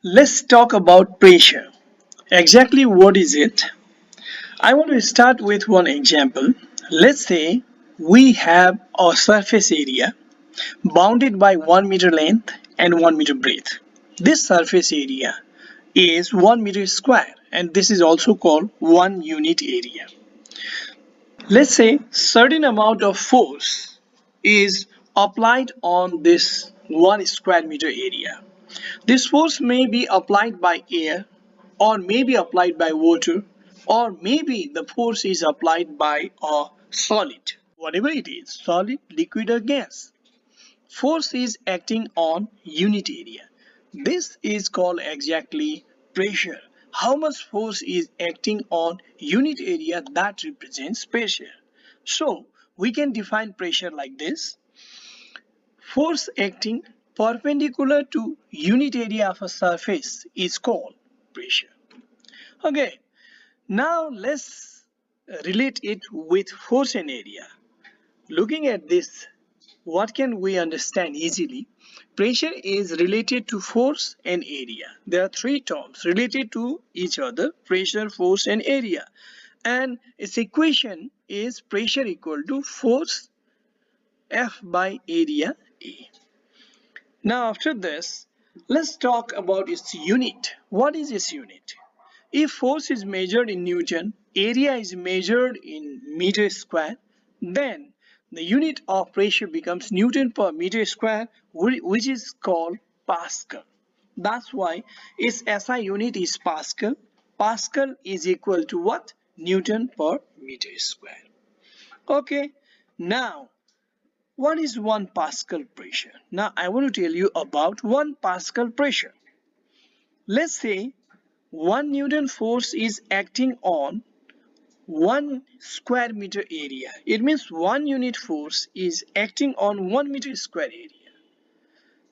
Let's talk about pressure. Exactly what is it? I want to start with one example. Let's say we have a surface area bounded by 1 meter length and 1 meter breadth. This surface area is 1 meter square and this is also called 1 unit area. Let's say certain amount of force is applied on this 1 square meter area. This force may be applied by air, or may be applied by water, or maybe the force is applied by a solid. Whatever it is, solid, liquid or gas. Force is acting on unit area. This is called exactly pressure. How much force is acting on unit area, that represents pressure. So we can define pressure like this. Force acting perpendicular to unit area of a surface is called pressure. Okay, now let's relate it with force and area. Looking at this, what can we understand easily? Pressure is related to force and area. There are three terms related to each other: pressure, force and area. And its equation is pressure equal to force F by area A. Now after this, let's talk about its unit. What is its unit? If force is measured in Newton, area is measured in meter square, then the unit of pressure becomes Newton per meter square, which is called Pascal. That's why its SI unit is Pascal. Pascal is equal to what? Newton per meter square. Okay, now what is 1 Pascal pressure? Now I want to tell you about 1 Pascal pressure. Let's say 1 Newton force is acting on 1 square meter area. It means 1 unit force is acting on 1 meter square area.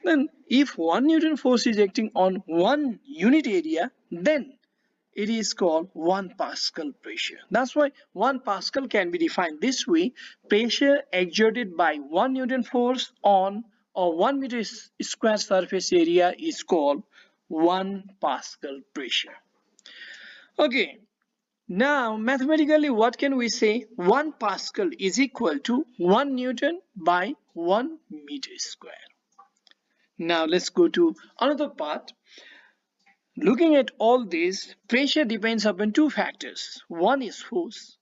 Then if 1 Newton force is acting on 1 unit area, then it is called 1 Pascal pressure. That's why 1 Pascal can be defined this way: pressure exerted by 1 Newton force on a 1 meter square surface area is called 1 Pascal pressure. Okay, now mathematically what can we say? 1 Pascal is equal to 1 Newton by 1 meter square. Now let's go to another part. Looking at all this, pressure depends upon two factors. One is force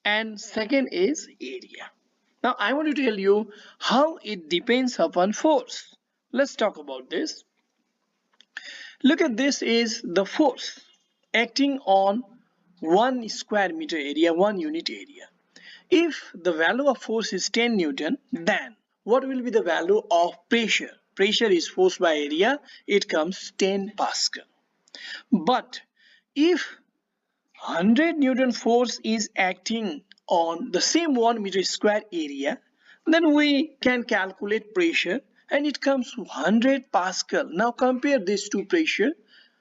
and second is area. Now I want to tell you how it depends upon force. Let's talk about this. Look at this is the force acting on 1 square meter area, 1 unit area. If the value of force is 10 Newton, then what will be the value of pressure? Pressure is force by area, it comes 10 Pascal. But if 100 Newton force is acting on the same 1 meter square area, then we can calculate pressure and it comes 100 Pascal. Now compare these two pressure.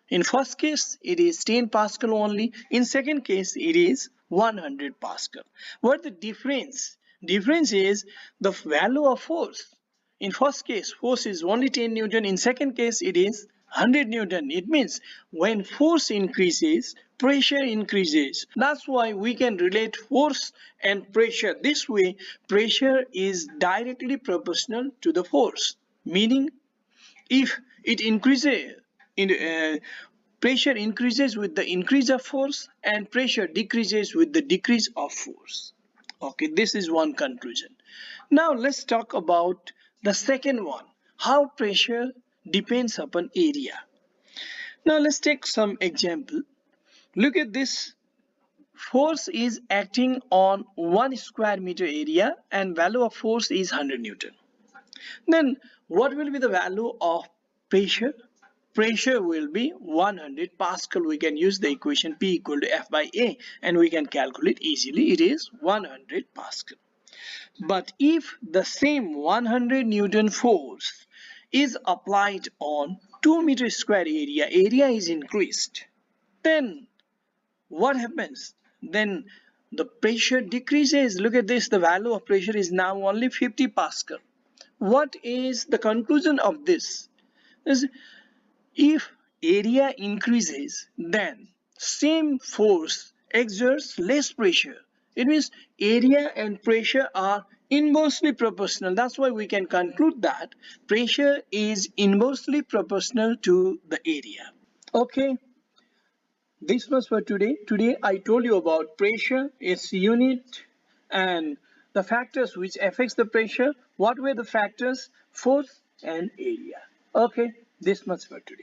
In first case it is 10 Pascal only. In second case it is 100 Pascal. What the difference? Difference is the value of force. In first case force is only 10 Newton. In second case it is 100 Newton. It means when force increases, pressure increases. That's why we can relate force and pressure this way. Pressure is directly proportional to the force, meaning if it increases in pressure increases with the increase of force and pressure decreases with the decrease of force. Okay, this is one conclusion. Now let's talk about the second one, how pressure depends upon area. Now let's take some example. Look at this. Force is acting on 1 square meter area and value of force is 100 Newton. Then what will be the value of pressure? Pressure will be 100 Pascal. We can use the equation P equal to F by A and we can calculate easily. It is 100 Pascal. But if the same 100 Newton force is applied on 2 meter square area is increased, then what happens? Then the pressure decreases. Look at this, the value of pressure is now only 50 Pascal. What is the conclusion of this? Is if area increases, then same force exerts less pressure. It means area and pressure are inversely proportional. That's why we can conclude that pressure is inversely proportional to the area. Okay, this was for today. Today I told you about pressure, its unit, and the factors which affects the pressure. What were the factors? Force and area. Okay, this much for today.